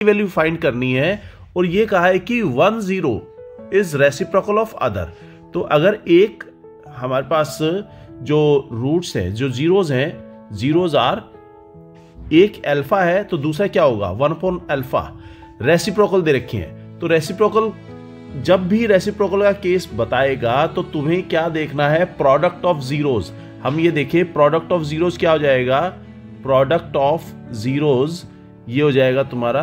Value find करनी है और ये कहा है कि 1 0 इज रेसिप्रोकल ऑफ अदर। तो अगर एक हमारे पास जो रूट्स हैं, जो जीरोज हैं, जीरोज आर, एक अल्फा है तो दूसरा क्या होगा 1/अल्फा। रेसिप्रोकल दे रखे हैं, तो रेसिप्रोकल, जब भी रेसिप्रोकल का केस बताएगा तो तुम्हें क्या देखना है, प्रोडक्ट ऑफ जीरोज। हम ये देखें प्रोडक्ट ऑफ जीरोज क्या हो जाएगा, प्रोडक्ट ऑफ जीरोज ये हो जाएगा तुम्हारा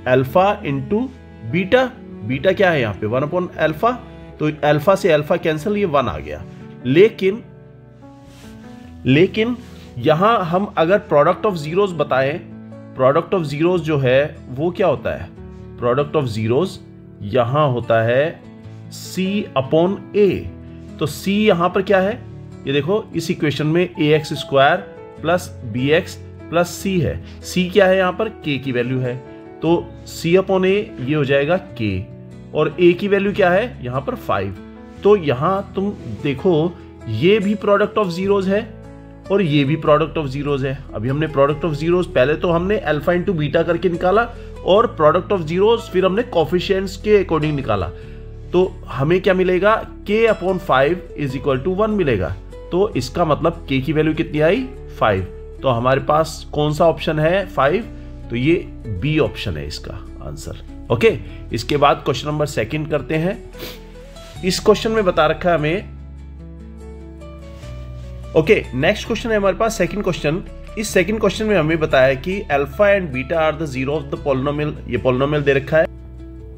अल्फा इंटू बीटा। बीटा क्या है यहाँ पे 1/अल्फा, तो अल्फा से अल्फा कैंसिल, ये 1 आ गया। लेकिन यहां हम अगर प्रोडक्ट ऑफ जीरोज बताएं, प्रोडक्ट ऑफ जीरोज जो है वो क्या होता है, प्रोडक्ट ऑफ जीरोज यहां होता है C/A। तो C यहां पर क्या है, ये देखो इस इक्वेशन में ax² plus bx plus c है। c क्या है यहां पर, k की वैल्यू है, तो C/A ये हो जाएगा k, और a की वैल्यू क्या है यहां पर 5। तो यहां तुम देखो ये भी प्रोडक्ट ऑफ जीरोज है और ये भी प्रोडक्ट ऑफ जीरोज है। अभी हमने प्रोडक्ट ऑफ जीरोज पहले तो हमने अल्फा इंटू बीटा करके निकाला, और प्रोडक्ट ऑफ जीरोज फिर हमने कोफिशिएंट्स के अकॉर्डिंग निकाला। तो हमें क्या मिलेगा, k/5 इज इक्वल टू 1 मिलेगा। तो इसका मतलब k की वैल्यू कितनी आई 5। तो हमारे पास कौन सा ऑप्शन है 5, तो ये बी ऑप्शन है इसका आंसर। ओके, इसके बाद क्वेश्चन नंबर 2 करते हैं। इस क्वेश्चन में बता रखा है हमें, ओके, नेक्स्ट क्वेश्चन है हमारे पास सेकंड क्वेश्चन। इस सेकंड क्वेश्चन में हमें बताया कि alpha and beta are the zero of the polynomial. ये पॉलिनोमियल दे रखा है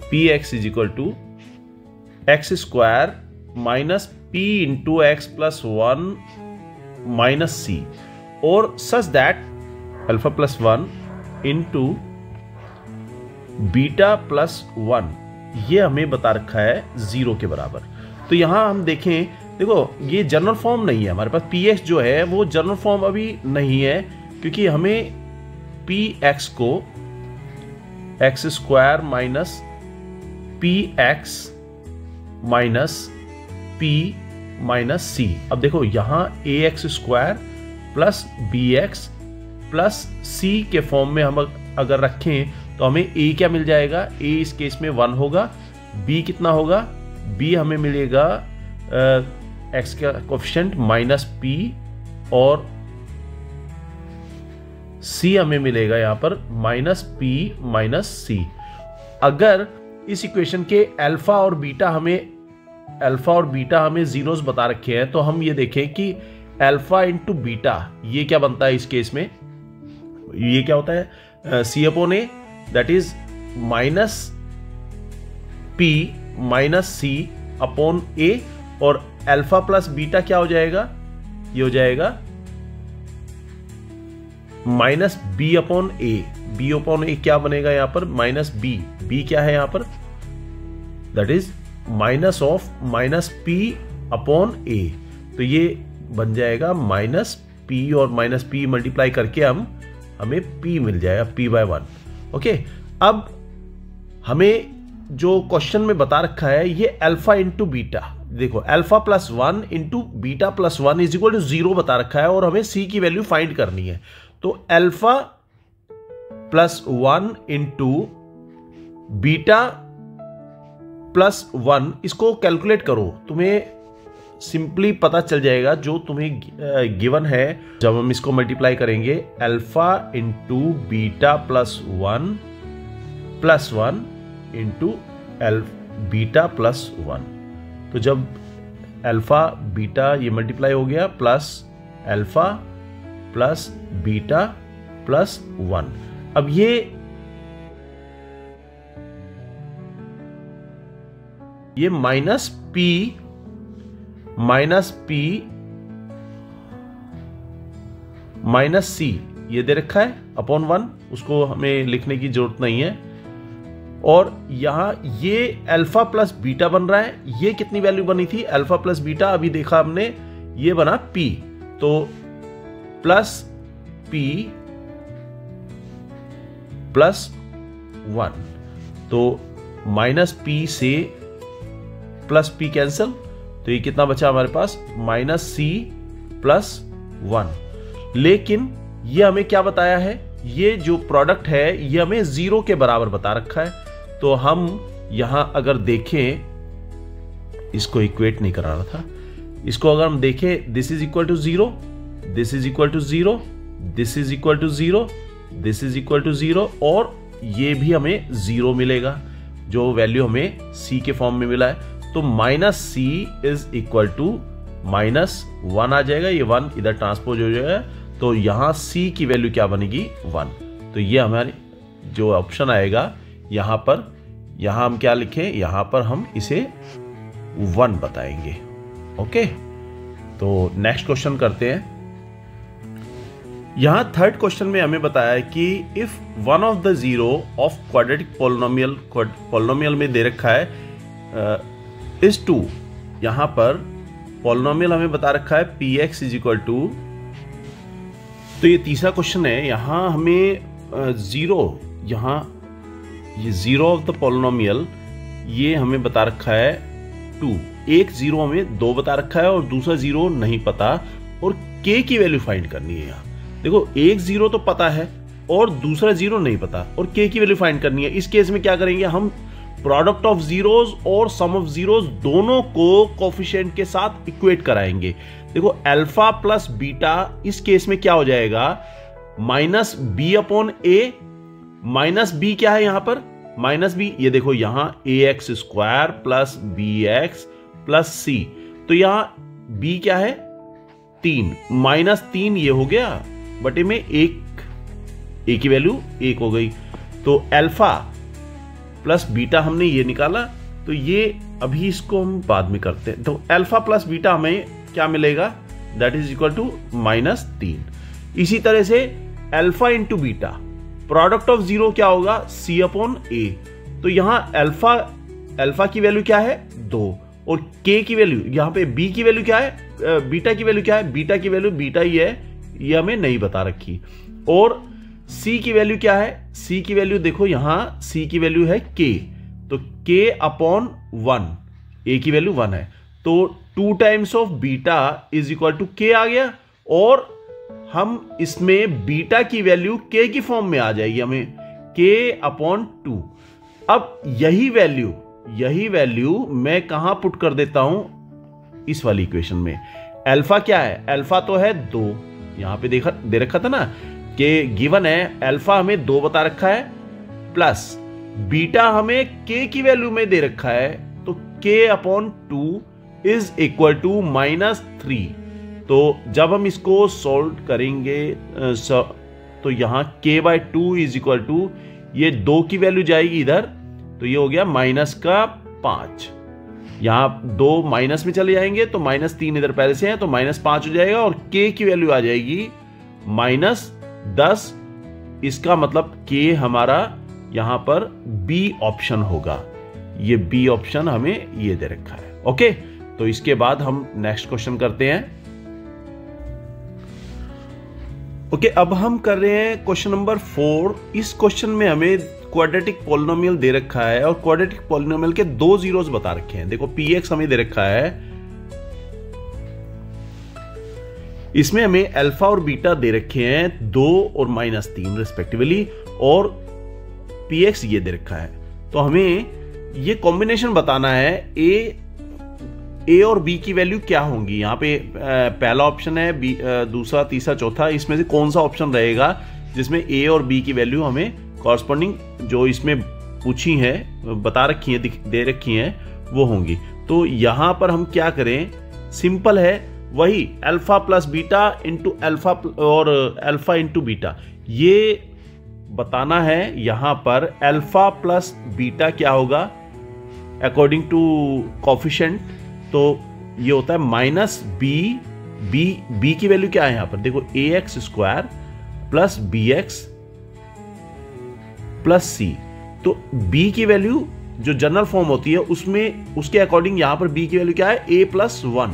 px is equal to x² minus p into x plus 1 minus c, और such that alpha plus 1 into beta plus 1 ये हमें बता रखा है 0 के बराबर। तो यहां हम देखें, देखो ये जनरल फॉर्म नहीं है हमारे पास, px जो है वो जनरल फॉर्म अभी नहीं है, क्योंकि हमें px को x² minus px minus p minus c। अब देखो यहां ax² plus bx plus c के फॉर्म में हम अगर रखें तो हमें a क्या मिल जाएगा, a इस केस में 1 होगा, b कितना होगा, b हमें मिलेगा x का कोफिशिएंट माइनस p, और c हमें मिलेगा यहां पर माइनस p माइनस c। अगर इस इक्वेशन के अल्फा और बीटा हमें जीरोस बता रखे हैं, तो हम ये देखें कि अल्फा इंटू बीटा ये क्या बनता है इस केस में, ये क्या होता है C/A, that is minus p minus c upon a, और अल्फा प्लस बीटा क्या हो जाएगा, ये हो जाएगा माइनस b/a। b/a क्या बनेगा यहां पर, माइनस b क्या है यहां पर, that is minus of minus p/a। तो ये बन जाएगा माइनस p, और माइनस p मल्टीप्लाई करके हमें p मिल जाएगा p/1। ओके, अब हमें जो क्वेश्चन में बता रखा है ये अल्फा इंटू बीटा, देखो alpha plus 1 into beta plus 1 is equal to 0 बता रखा है, और हमें c की वैल्यू फाइंड करनी है। तो alpha plus 1 into beta plus 1 इसको कैलकुलेट करो, तुम्हें सिंपली पता चल जाएगा जो तुम्हें गिवन है। जब हम इसको मल्टीप्लाई करेंगे, alpha into beta plus 1 into beta plus 1, तो जब अल्फा बीटा ये मल्टीप्लाई हो गया, plus alpha plus beta plus 1। अब ये माइनस p माइनस c ये दे रखा है अपॉन 1, उसको हमें लिखने की जरूरत नहीं है। और यहां ये अल्फा प्लस बीटा बन रहा है, ये कितनी वैल्यू बनी थी अल्फा प्लस बीटा, अभी देखा हमने ये बना p, तो प्लस p प्लस 1, तो माइनस p से प्लस p कैंसिल, तो ये कितना बचा हमारे पास माइनस c प्लस 1। लेकिन ये हमें क्या बताया है ये जो प्रोडक्ट है ये हमें 0 के बराबर बता रखा है। तो हम यहां अगर देखें, इसको इक्वेट नहीं करा रहा था, इसको अगर हम देखें, this is equal to 0, this is equal to 0, this is equal to 0, this is equal to 0, और ये भी हमें 0 मिलेगा, जो वैल्यू हमें c के फॉर्म में मिला है। तो minus c is equal to -1 आ जाएगा, ये 1 इधर ट्रांसपोज हो जाएगा, तो यहां c की वैल्यू क्या बनेगी 1। तो ये हमारी जो ऑप्शन आएगा यहां पर, यहां हम क्या लिखें, यहां पर हम इसे 1 बताएंगे। ओके, तो नेक्स्ट क्वेश्चन करते हैं। यहां थर्ड क्वेश्चन में हमें बताया है कि if one of the zero of quadratic polynomial में दे रखा है इज 2, यहां पर पॉलिनोमियल हमें बता रखा है px इज इक्वल टू, तो ये तीसरा क्वेश्चन है। यहां हमें जीरो, यहां ये जीरो ऑफ द पॉलिनोमियल ये हमें बता रखा है 2, एक जीरो हमें 2 बता रखा है और दूसरा जीरो नहीं पता, और k की वैल्यू फाइंड करनी है। यहां देखो, एक जीरो तो पता है और दूसरा जीरो नहीं पता, और k की वैल्यू फाइंड करनी है। इस केस में क्या करेंगे, हम प्रोडक्ट ऑफ जीरोस और सम ऑफ जीरोस दोनों को कोफिशिएंट के साथ इक्वेट कराएंगे। देखो, अल्फा प्लस बीटा इस केस में क्या हो जाएगा, माइनस बी अपॉन ए, माइनस बी क्या है यहां पर, माइनस बी, ये देखो यहां ax square plus bx plus c, तो यहां b क्या है 3, -3 ये हो गया, बटे में 1, a की वैल्यू 1 हो गई। तो अल्फा प्लस बीटा हमने ये निकाला, तो ये अभी इसको हम बाद में करते हैं। तो अल्फा प्लस बीटा हमें क्या मिलेगा, दैट इज इक्वल टू -3। इसी तरह से alpha into beta, product of zero क्या होगा, c अपॉन ए। तो यहां अल्फा की वैल्यू क्या है 2, और k की वैल्यू, यहां पे b की वैल्यू क्या है, बीटा की वैल्यू क्या है, बीटा की वैल्यू बीटा ही है, ये हमें नहीं बता रखी। और c की वैल्यू क्या है, c की वैल्यू देखो यहां c की वैल्यू है k, तो k अपॉन 1, a की वैल्यू 1 है, तो 2 times of beta is equal to k आ गया, और हम इसमें बीटा की वैल्यू k की फॉर्म में आ जाएगी, हमें k अपॉन 2। अब यही वैल्यू मैं कहां पुट कर देता हूं, इस वाली इक्वेशन में। अल्फा क्या है, अल्फा तो है 2, यहां पे दे रखा था ना कि गिवन है, अल्फा हमें 2 बता रखा है, प्लस बीटा हमें k की वैल्यू में दे रखा है, तो k upon 2 is equal to -3। तो जब हम इसको सॉल्व करेंगे तो यहां k/2 इज इक्वल टू, ये 2 की वैल्यू जाएगी इधर, तो ये हो गया -5, यहां 2 माइनस में चले जाएंगे, तो -3 इधर पहले से है, तो -5 हो जाएगा, और k की वैल्यू आ जाएगी -10। इसका मतलब k हमारा यहां पर B ऑप्शन होगा, ये B ऑप्शन हमें ये दे रखा है। ओके, तो इसके बाद हम नेक्स्ट क्वेश्चन करते हैं। ओके, अब हम कर रहे हैं क्वेश्चन नंबर 4। इस क्वेश्चन में हमें क्वाड्रेटिक पॉलिनोमियल दे रखा है, और क्वाड्रेटिक पॉलिनोमियल के 2 जीरोस बता रखे हैं। देखो, px हमें दे रखा है, इसमें हमें अल्फा और बीटा दे रखे हैं 2 और -3 रिस्पेक्टिवली, और px ये दे रखा है। तो हमें ये कॉम्बिनेशन बताना है, ए और बी की वैल्यू क्या होंगी। यहां पे पहला ऑप्शन है, बी दूसरा, तीसरा, चौथा, इसमें से कौन सा ऑप्शन रहेगा जिसमें ए और बी की वैल्यू हमें कॉरस्पॉन्डिंग जो इसमें पूछी है, बता रखी है, दे रखी हैं, वो होंगी। तो यहां पर हम क्या करें, सिंपल है, वही alpha plus beta into alpha और अल्फा इंटू बीटा, ये बताना है। यहां पर अल्फा प्लस बीटा क्या होगा अकॉर्डिंग टू कोफिशिएंट, तो ये होता है -b की वैल्यू क्या है यहां पर, देखो ax square plus bx plus c। तो b की वैल्यू जो जनरल फॉर्म होती है उसमें, उसके अकॉर्डिंग यहां पर b की वैल्यू क्या है, a+1,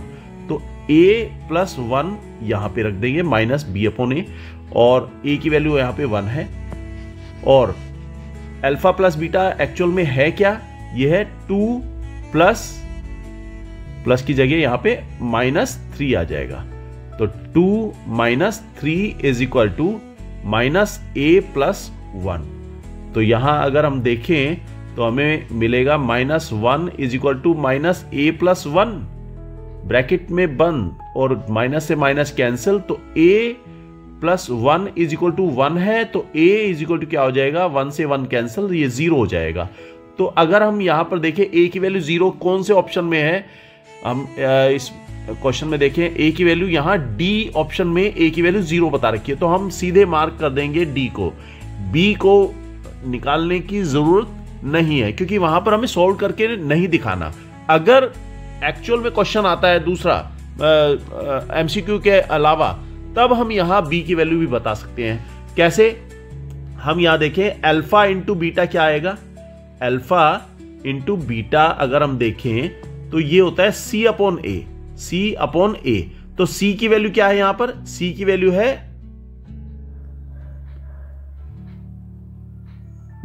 तो a+1 यहां पे रख देंगे -b/a, और a की वैल्यू यहां पे 1 है, और अल्फा प्लस बीटा एक्चुअल में है क्या, ये है 2 प्लस की जगह यहां पे -3 आ जाएगा, तो 2 - 3 is equal to minus a plus 1। तो यहां अगर हम देखें तो हमें मिलेगा -1 is equal to minus a plus 1, bracket में बंद और माइनस से माइनस कैंसिल, तो a plus 1 is equal to 1 है, तो a इज इक्वल टू क्या हो जाएगा, 1 से 1 कैंसिल, ये 0 हो जाएगा। तो अगर हम यहां पर देखें a की वैल्यू 0 कौन से ऑप्शन में है, हम इस क्वेश्चन में देखें a की वैल्यू यहां D ऑप्शन में a की वैल्यू 0 बता रखी है, तो हम सीधे मार्क कर देंगे D को। B को निकालने की जरूरत नहीं है क्योंकि वहां पर हमें सॉल्व करके नहीं दिखाना। अगर एक्चुअल में क्वेश्चन आता है दूसरा एमसीक्यू के अलावा, तब हम यहां बी की वैल्यू भी बता सकते हैं। कैसे, हम यहां देखें अल्फा इंटू बीटा क्या आएगा, अल्फा इंटू बीटा अगर हम देखें तो ये होता है सी अपॉन ए, सी अपॉन ए। तो सी की वैल्यू क्या है यहां पर, सी की वैल्यू है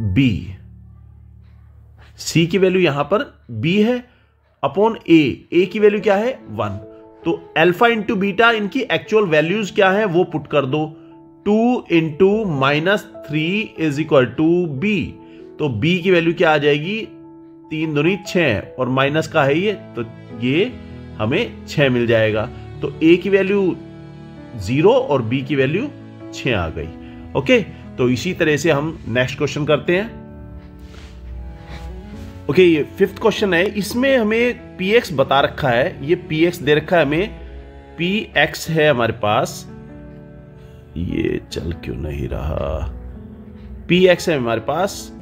बी, सी की वैल्यू यहां पर बी है, अपॉन ए की वैल्यू क्या है 1। तो अल्फा इंटू बीटा इनकी एक्चुअल वैल्यूज क्या है वो पुट कर दो, 2 into -3 is equal to b. तो बी की वैल्यू क्या आ जाएगी, 3 दूनी 6 और माइनस का है ये, तो ये हमें 6 मिल जाएगा। तो ए की वैल्यू 0 और बी की वैल्यू 6 आ गई। ओके, तो इसी तरह से हम नेक्स्ट क्वेश्चन करते हैं। ओके, ये 5th क्वेश्चन है, इसमें हमें px बता रखा है, ये px दे रखा है हमें, px है हमारे पास, ये चल क्यों नहीं रहा, px है हमारे पास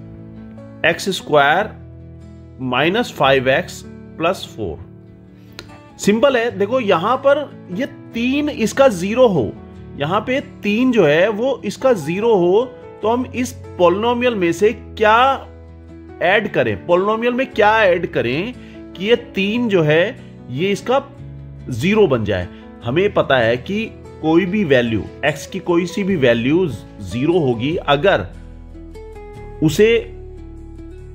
x² -5x + 4। सिंपल है, देखो यहां पर ये 3 इसका 0 हो, यहां पे 3 जो है वो इसका 0 हो, तो हम इस पॉलिनोमियल में से क्या ऐड करें, पॉलिनोमियल में क्या ऐड करें कि ये 3 जो है ये इसका 0 बन जाए। हमें पता है कि कोई भी वैल्यू x की कोई सी भी वैल्यू 0 होगी अगर उसे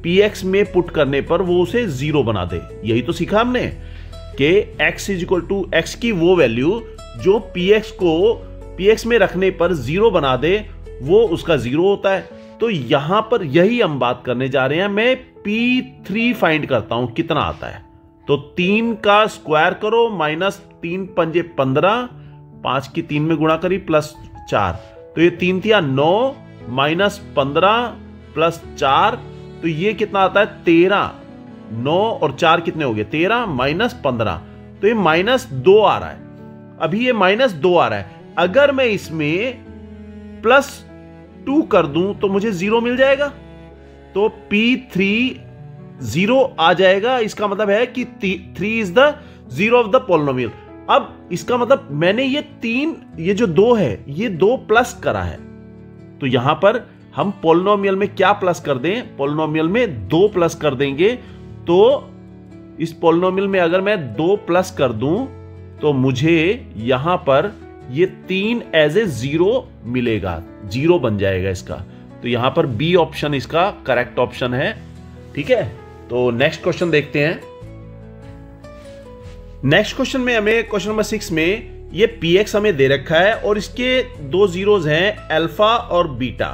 px में पुट करने पर वो उसे 0 बना दे। यही तो सीखा हमने कि x is equal to x की वो वैल्यू जो px को px में रखने पर 0 बना दे, वो उसका 0 होता है। तो यहां पर यही हम बात करने जा रहे हैं। मैं P3 फाइंड करता हूं कितना आता है, तो 3 का स्क्वायर करो, -3 पंजे 15, 5 की 3 में गुणा करी +4, तो ये 3 थिया 9 -15 +4, तो ये कितना आता है 13। 9 और 4 कितने हो गए 13 -15, तो ये -2 आ रहा है। अभी ये -2 आ रहा है, अगर मैं इसमें +2 कर दूं तो मुझे 0 मिल जाएगा, तो P3 0 आ जाएगा। इसका मतलब है कि 3 is the 0 of the polynomial. अब इसका मतलब मैंने ये 3, ये जो 2 है ये 2 प्लस करा है, तो यहां पर हम पॉलिनोमियल में क्या प्लस कर दें, पॉलिनोमियल में 2 प्लस कर देंगे। तो इस पॉलिनोमियल में अगर मैं 2 प्लस कर दूं तो मुझे यहां पर ये 3 एज ए 0 मिलेगा, 0 बन जाएगा इसका। तो यहां पर बी ऑप्शन इसका करेक्ट ऑप्शन है। ठीक है, तो नेक्स्ट क्वेश्चन देखते हैं। नेक्स्ट क्वेश्चन में हमें क्वेश्चन नंबर 6 में ये px हमें दे रखा है और इसके 2 जीरोज हैं अल्फा और बीटा,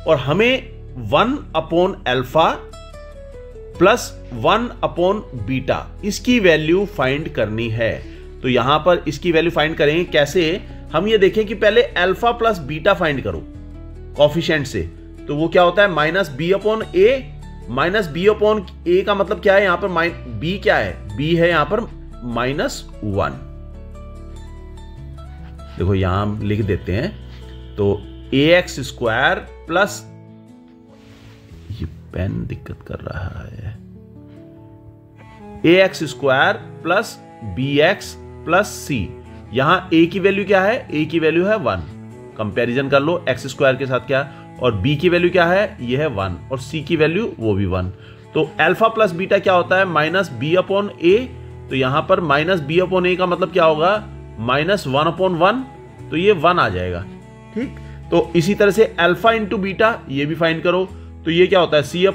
और हमें 1/अल्फा प्लस 1/बीटा इसकी वैल्यू फाइंड करनी है। तो यहां पर इसकी वैल्यू फाइंड करेंगे कैसे, हम ये देखें कि पहले अल्फा प्लस बीटा फाइंड करो कॉफिशिएंट से, तो वो क्या होता है -b/a। -b/a का मतलब क्या है, यहां पर b क्या है, b है यहां पर -1। देखो यहां हम लिख देते हैं, तो ax² प्लस, ये पेन दिक्कत कर रहा है, ax² plus bx plus c। यहां a की वैल्यू क्या है, a की वैल्यू है 1, कंपैरिजन कर लो x² के साथ क्या, और b की वैल्यू क्या है, ये है 1, और c की वैल्यू वो भी 1। तो अल्फा प्लस बीटा क्या होता है -b/a, तो यहां पर -b/a का मतलब क्या होगा -1/1, तो ये 1 आ जाएगा। ठीक, तो इसी तरह से अल्फा इंटू बीटा ये भी फाइंड करो, तो ये क्या होता है c/a,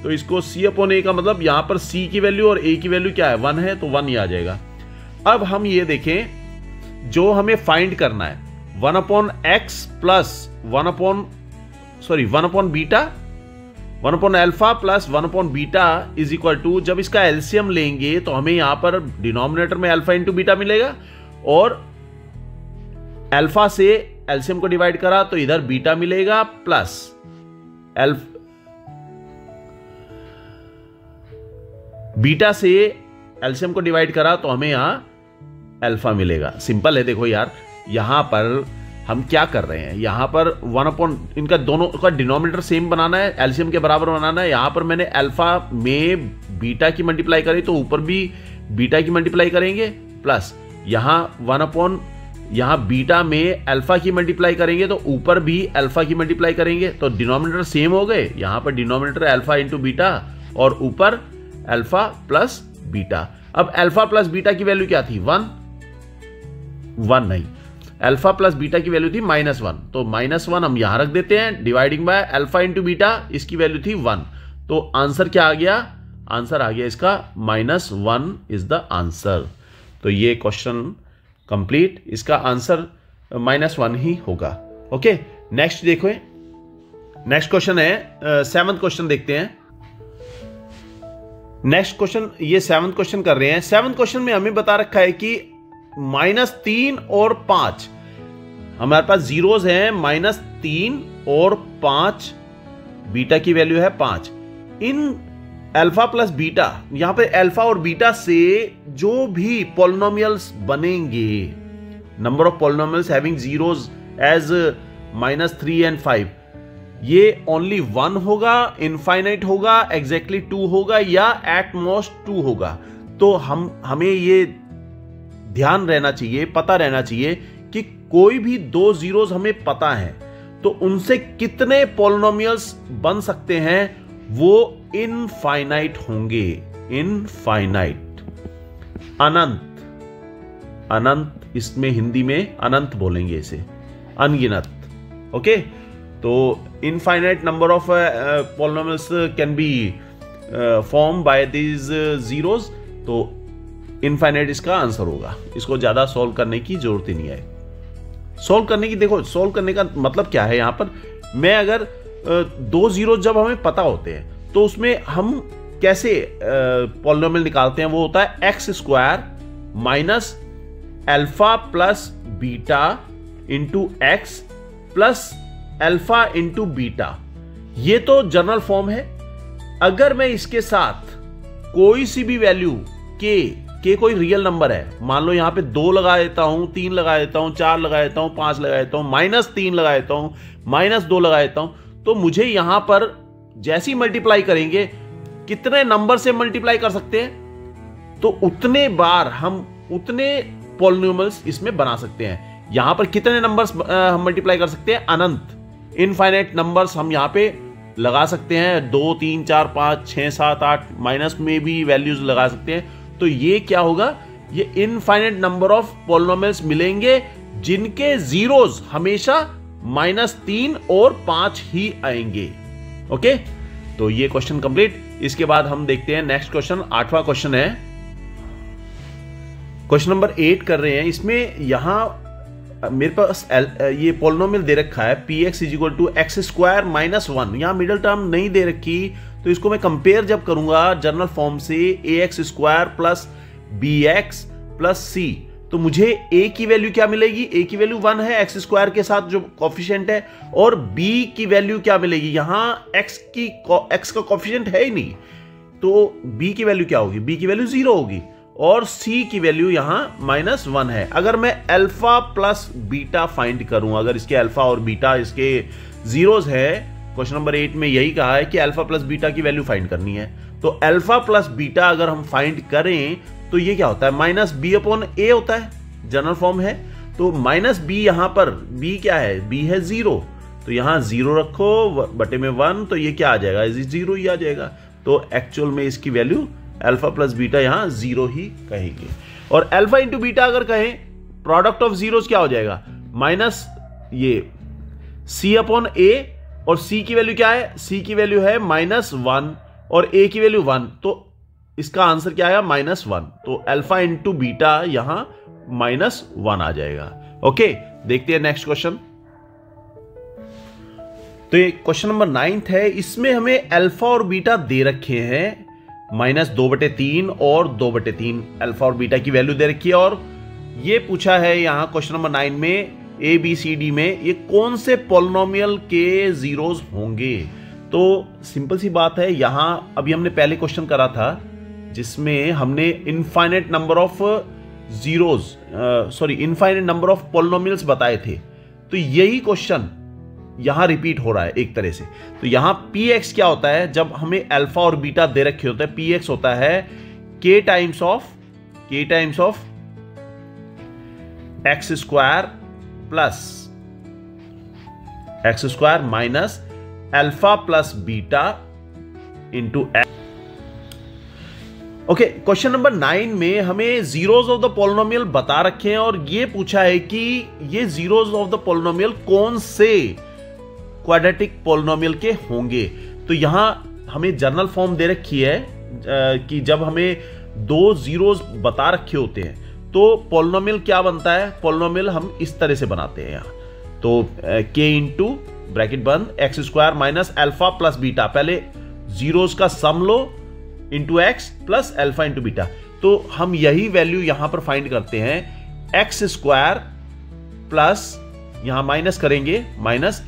तो इसको c/a का मतलब यहां पर c की वैल्यू और a की वैल्यू क्या है 1 है, तो 1 ही आ जाएगा। अब हम ये देखें जो हमें फाइंड करना है 1 upon x plus 1 upon beta 1 upon alpha plus 1 upon beta is equal to, जब इसका एलसीएम लेंगे तो हमें यहां पर डिनोमिनेटर में अल्फा इंटू बीटा मिलेगा और अल्फा से एलसीएम को डिवाइड करा तो इधर बीटा मिलेगा प्लस बीटा से एलसीएम को डिवाइड करा तो हमें यहां अल्फा मिलेगा। सिंपल है। देखो यार, यहां पर हम क्या कर रहे हैं, यहां पर 1 अपॉन, इनका दोनों का डिनोमिनेटर सेम बनाना है, एलसीएम के बराबर बनाना है। यहां पर मैंने अल्फा में बीटा की मल्टीप्लाई करी तो ऊपर भी बीटा की मल्टीप्लाई करेंगे प्लस यहां 1 अपॉन, यहां बीटा में अल्फा की मल्टीप्लाई करेंगे तो ऊपर भी अल्फा की मल्टीप्लाई करेंगे, तो डिनोमिनेटर सेम हो गए। यहां पर डिनोमिनेटर अल्फा इंटू बीटा और ऊपर अल्फा प्लस बीटा। अब अल्फा प्लस बीटा की वैल्यू क्या थी? 1 नहीं, अल्फा प्लस बीटा की वैल्यू थी -1, तो -1 हम यहां रख देते हैं, dividing by alpha into beta, इसकी वैल्यू थी 1। तो आंसर क्या आ गया? आंसर आ गया इसका -1 इज द आंसर। तो ये क्वेश्चन कंप्लीट, इसका आंसर -1 ही होगा। ओके, नेक्स्ट देखो, नेक्स्ट क्वेश्चन है 7th क्वेश्चन देखते हैं। नेक्स्ट क्वेश्चन, ये 7th क्वेश्चन कर रहे हैं। 7th क्वेश्चन में हमें बता रखा है कि -3 और 5, हमारे पास जीरोज हैं, -3 और 5, बीटा की वैल्यू है 5। इन अल्फा प्लस बीटा, यहां पे अल्फा और बीटा से जो भी पॉलिनोमियल्स बनेंगे, number of polynomials having zeros as -3 and 5, ये ओनली 1 होगा, इनफाइनाइट होगा, एग्जैक्टली 2 होगा या एट मोस्ट 2 होगा। तो हमें ये ध्यान रहना चाहिए, पता रहना चाहिए कि कोई भी 2 जीरोज हमें पता है तो उनसे कितने पॉलिनोमियल्स बन सकते हैं, वो इनफाइनाइट होंगे। इनफाइनाइट, अनंत, अनंत, इसमें हिंदी में अनंत बोलेंगे इसे, अनगिनत। ओके, तो infinite number of polynomials can be form by these zeros. तो इनफाइनाइट इसका आंसर होगा। इसको ज्यादा सॉल्व करने की जरूरत ही नहीं है। सॉल्व करने की, देखो सॉल्व करने का मतलब क्या है, यहां पर मैं अगर 2 जीरो जब हमें पता होते हैं तो उसमें हम कैसे पॉलिनोमियल निकालते हैं, वो होता है x² minus alpha plus beta into X plus alpha into beta. ये तो जनरल फॉर्म है। अगर मैं इसके साथ कोई सी भी वैल्यू के कोई रियल नंबर है, मान लो यहां पे 2 लगा देता हूं, 3 लगा देता हूं, 4 लगा देता हूं, 5 लगा देता हूं, -3 लगा देता हूं, -2 लगा देता हूं, तो मुझे यहां पर जैसी मल्टीप्लाई करेंगे, कितने नंबर से मल्टीप्लाई कर सकते हैं, तो उतने बार हम उतने पॉलिनोमियल्स इसमें बना सकते हैं। यहां पर कितने नंबर्स हम मल्टीप्लाई कर सकते हैं? अनंत, इनफाइनाइट नंबर्स हम यहां पे लगा सकते हैं। 2, 3, 4, 5, 6, 7, 8, माइनस में भी वैल्यूज लगा सकते हैं। तो ये क्या होगा? ये इनफाइनाइट नंबर ऑफ पॉलिनोमियल्स मिलेंगे जिनके जीरोज हमेशा -3 और 5 ही आएंगे। ओके, तो ये क्वेश्चन कंप्लीट। इसके बाद हम देखते हैं नेक्स्ट क्वेश्चन, 8वां क्वेश्चन है, क्वेश्चन नंबर 8 कर रहे हैं। इसमें यहां मेरे पास ये पॉलिनोमियल दे रखा है px = x² - 1। यहां मिडिल टर्म नहीं दे रखी, तो इसको मैं कंपेयर जब करूंगा जनरल फॉर्म से ax² plus bx plus c, तो मुझे a की वैल्यू क्या मिलेगी? a की वैल्यू 1 है x² के साथ जो कोफिशिएंट है, और b की वैल्यू क्या मिलेगी? यहां x का कोफिशिएंट है ही नहीं, तो b की वैल्यू क्या होगी? b की वैल्यू 0 होगी, और c की वैल्यू यहां -1 है। अगर मैं अल्फा प्लस बीटा फाइंड करूं, अगर इसके अल्फा और बीटा इसके जीरोज है, क्वेश्चन नंबर 8 में यही कहा है कि अल्फा प्लस बीटा की वैल्यू फाइंड करनी है। तो अल्फा प्लस बीटा अगर हम फाइंड करें तो ये क्या होता है? -b/a होता है, जनरल फॉर्म है। तो -b, यहां पर b क्या है? b है 0, तो यहां 0 रखो बटे में 1, तो ये क्या आ जाएगा? 0 ही आ जाएगा। तो एक्चुअल में इसकी वैल्यू अल्फा प्लस बीटा यहां 0 ही कहेंगे। और अल्फा इंटू बीटा अगर कहें, प्रोडक्ट ऑफ जीरोस क्या हो जाएगा? माइनस ये c/a, और c की वैल्यू क्या है? c की वैल्यू है -1 और a की वैल्यू 1, तो इसका आंसर क्या आया? -1। तो अल्फा इंटू बीटा यहां -1 आ जाएगा। ओके, देखते हैं नेक्स्ट क्वेश्चन। तो ये क्वेश्चन नंबर 9 है। इसमें हमें अल्फा और बीटा दे रखे हैं -2/3 और 2/3 अल्फा और बीटा की वैल्यू दे रखी है, और ये पूछा है यहां क्वेश्चन नंबर 9 में ABCD में ये कौन से पॉलिनोमियल के जीरोस होंगे। तो सिंपल सी बात है, यहां अभी हमने पहले क्वेश्चन करा था जिसमें हमने infinite number of infinite number of polynomials बताए थे। तो यही क्वेश्चन यहां रिपीट हो रहा है एक तरह से। तो यहां px क्या होता है, जब हमें अल्फा और बीटा दे रखे होते हैं, px होता है k times of x square minus alpha plus beta into x. Okay, question number 9 में हमें जीरोस ऑफ द पॉलिनोमियल बता रखे हैं, और ये पूछा है कि ये जीरोस ऑफ द पॉलिनोमियल कौन से क्वाड्रेटिक पॉलिनोमियल के होंगे। तो यहां हमें जनरल फॉर्म दे रखी है कि जब हमें दो जीरोस बता रखे होते हैं तो पॉलिनोमियल क्या बनता है। पॉलिनोमियल हम इस तरह से बनाते हैं यहां। तो k इंटू ब्रैकेट बंद X square minus alpha plus beta, पहले जीरोस का सम लो into X plus alpha into beta. तो हम यही वैल्यू यहां पर फाइंड करते हैं, एक्स स्क्वायर प्लस यहां माइनस करेंगे, minus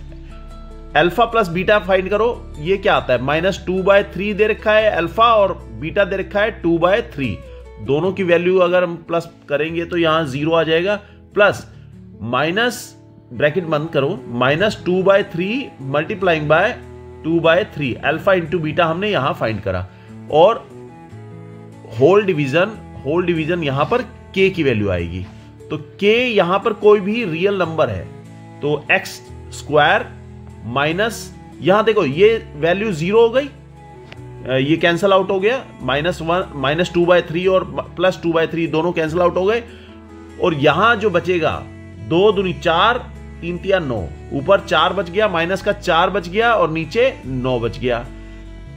alpha plus beta find करो। ये क्या आता है, -2/3 दे रखा है अल्फा और बीटा दे रखा है 2/3। दोनों की वैल्यू अगर हम प्लस करेंगे तो यहां 0 आ जाएगा, प्लस माइनस ब्रैकेट बंद करो -2/3 multiplying by 2/3 alpha into beta हमने यहां फाइंड करा, और होल डिवीजन यहां पर k की वैल्यू आएगी। तो k यहां पर कोई भी रियल नंबर है, तो एक्स स्क्वायर माइनस, यहां देखो ये वैल्यू 0 हो गई, ये कैंसल आउट हो गया, -2/3 और +2/3 दोनों कैंसल आउट हो गए, और यहां जो बचेगा 2 दूनी 4, 3 तिया 9, ऊपर 4 बच गया, माइनस का 4 बच गया और नीचे 9 बच गया।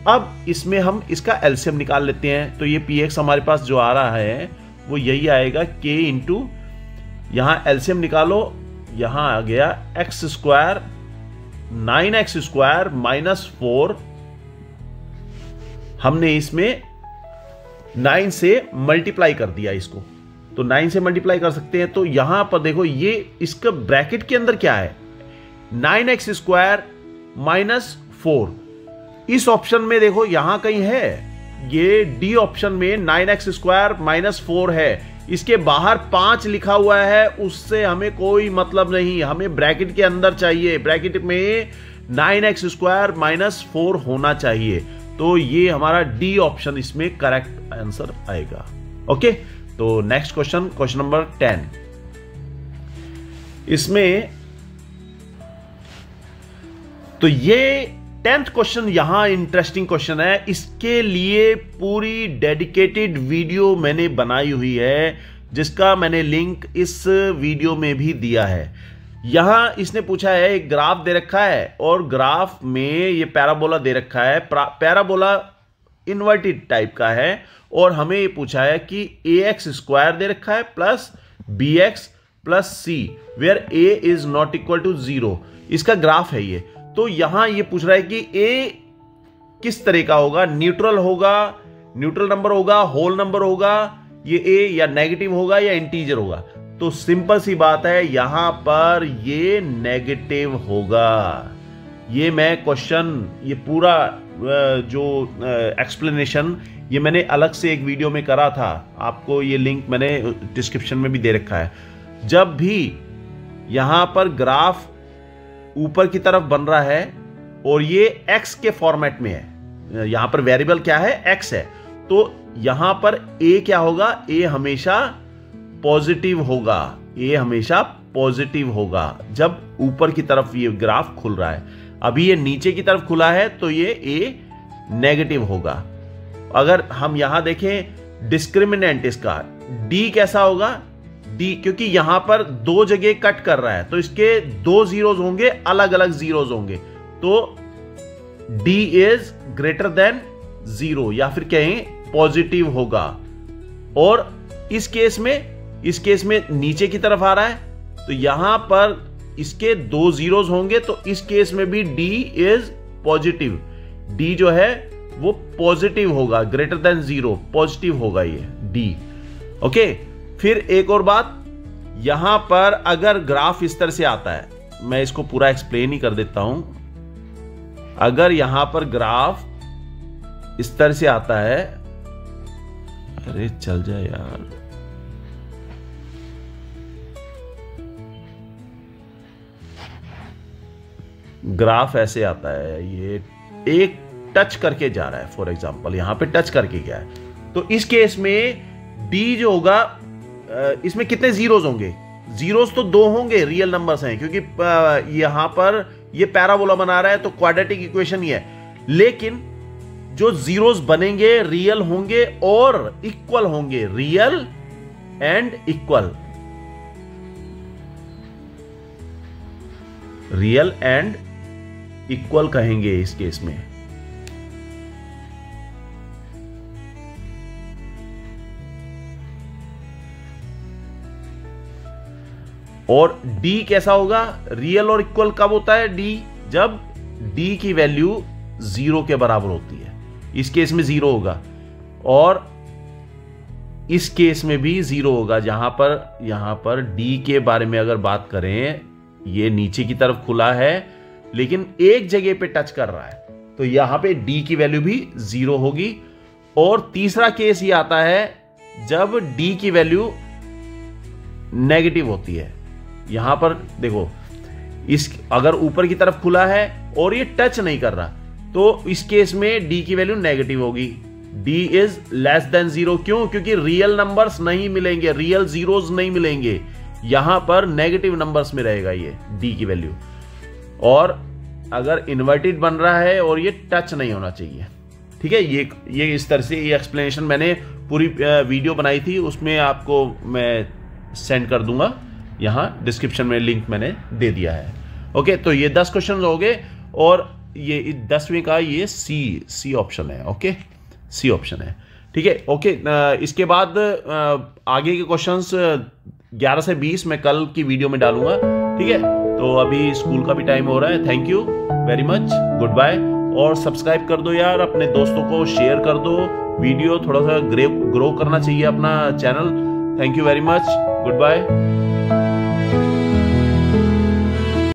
अब इसमें हम इसका एलसीएम निकाल लेते हैं। तो ये px हमारे पास जो आ रहा है वो यही आएगा, k इंटू यहां एलसीएम निकालो, यहां आ गया एक्स स्क्वायर 9x स्क्वायर -4, हमने इसमें 9 से मल्टीप्लाई कर दिया इसको, तो 9 से मल्टीप्लाई कर सकते हैं। तो यहां पर देखो ये इसका ब्रैकेट के अंदर क्या है, 9x स्क्वायर -4। इस ऑप्शन में देखो यहां कहीं है, ये डी ऑप्शन में 9x स्क्वायर -4 है, इसके बाहर 5 लिखा हुआ है, उससे हमें कोई मतलब नहीं, हमें ब्रैकेट के अंदर चाहिए, ब्रैकेट में 9x स्क्वायर -4 होना चाहिए। तो ये हमारा डी ऑप्शन इसमें करेक्ट आंसर आएगा। ओके, तो नेक्स्ट क्वेश्चन नंबर 10। इसमें तो ये 10th क्वेश्चन यहां इंटरेस्टिंग क्वेश्चन है, इसके लिए पूरी डेडिकेटेड वीडियो मैंने बनाई हुई है, जिसका मैंने लिंक इस वीडियो में भी दिया है। यहां इसने पूछा है, एक ग्राफ दे रखा है और ग्राफ में ये पैराबोला दे रखा है, पैराबोला इन्वर्टेड टाइप का है, और हमें ये पूछा है कि ax स्क्वायर दे रखा है plus bx plus c where a is not equal to 0, इसका ग्राफ है ये। तो यहां ये पूछ रहा है कि a किस तरह का होगा, न्यूट्रल होगा, न्यूट्रल नंबर होगा, होल नंबर होगा, ये a या नेगेटिव होगा या इंटीजर होगा। तो सिंपल सी बात है, यहां पर ये नेगेटिव होगा। ये मैं क्वेश्चन, ये पूरा जो एक्सप्लेनेशन ये मैंने अलग से एक वीडियो में करा था, आपको ये लिंक मैंने डिस्क्रिप्शन में भी दे रखा है। जब भी यहां पर ग्राफ ऊपर की तरफ बन रहा है और ये x के फॉर्मेट में है, यहां पर वेरिएबल क्या है, x है, तो यहां पर a क्या होगा, a हमेशा पॉजिटिव होगा, a हमेशा पॉजिटिव होगा जब ऊपर की तरफ ये ग्राफ खुल रहा है। अभी ये नीचे की तरफ खुला है तो ये a नेगेटिव होगा। अगर हम यहां देखें डिस्क्रिमिनेंट इसका d कैसा होगा, d क्योंकि यहां पर दो जगह कट कर रहा है तो इसके दो जीरोज होंगे, अलग अलग जीरोज होंगे, तो d इज ग्रेटर देन 0 या फिर कहें पॉजिटिव होगा। और इस केस में नीचे की तरफ आ रहा है तो यहां पर इसके 2 जीरोस होंगे, तो इस केस में भी d इज पॉजिटिव, d जो है वो पॉजिटिव होगा, ग्रेटर देन 0, पॉजिटिव होगा ये d। ओके, फिर एक और बात, यहां पर अगर ग्राफ इस तरह से आता है, मैं इसको पूरा एक्सप्लेन ही कर देता हूं। अगर यहां पर ग्राफ इस तरह से आता है, अरे चल जाए यार, ग्राफ ऐसे आता है, ये एक टच करके जा रहा है, फॉर एग्जांपल यहां पे टच करके गया है, तो इस केस में d जो होगा, इसमें कितने जीरोस होंगे? जीरोस तो 2 होंगे, रियल नंबर्स हैं, क्योंकि यहां पर ये पैराबोला बना रहा है तो क्वाड्रेटिक इक्वेशन ही है, लेकिन जो जीरोस बनेंगे रियल होंगे और इक्वल होंगे, real and equal, real and equal कहेंगे इस केस में। और d कैसा होगा? रियल और इक्वल कब होता है d? जब d की वैल्यू 0 के बराबर होती है। इस केस में 0 होगा और इस केस में भी 0 होगा। यहां पर d के बारे में अगर बात करें, ये नीचे की तरफ खुला है लेकिन एक जगह पे टच कर रहा है, तो यहां पे d की वैल्यू भी 0 होगी। और तीसरा केस ये आता है जब d की वैल्यू नेगेटिव होती है। यहां पर देखो, इस अगर ऊपर की तरफ खुला है और ये टच नहीं कर रहा, तो इस केस में d की वैल्यू नेगेटिव होगी, d इज लेस देन 0। क्यों? क्योंकि रियल नंबर्स नहीं मिलेंगे, रियल जीरोस नहीं मिलेंगे, यहां पर नेगेटिव नंबर्स में रहेगा ये d की वैल्यू। और अगर इन्वर्टेड बन रहा है और ये टच नहीं होना चाहिए, ठीक है। ये इस तरह से ये एक्सप्लेनेशन मैंने पूरी वीडियो बनाई थी, उसमें आपको मैं सेंड कर दूंगा, यहां डिस्क्रिप्शन में लिंक मैंने दे दिया है। ओके, तो ये 10 क्वेश्चन हो गए और ये 10वें का ये सी ऑप्शन है। ओके, सी ऑप्शन है, ठीक है। ओके, इसके बाद आगे के क्वेश्चंस 11 से 20 मैं कल की वीडियो में डालूंगा, ठीक है। तो अभी स्कूल का भी टाइम हो रहा है। Thank you very much, goodbye. और सब्सक्राइब कर दो यार, अपने दोस्तों को शेयर कर दो, वीडियो थोड़ा सा ग्रो करना चाहिए अपना channel. Thank you very much, good bye.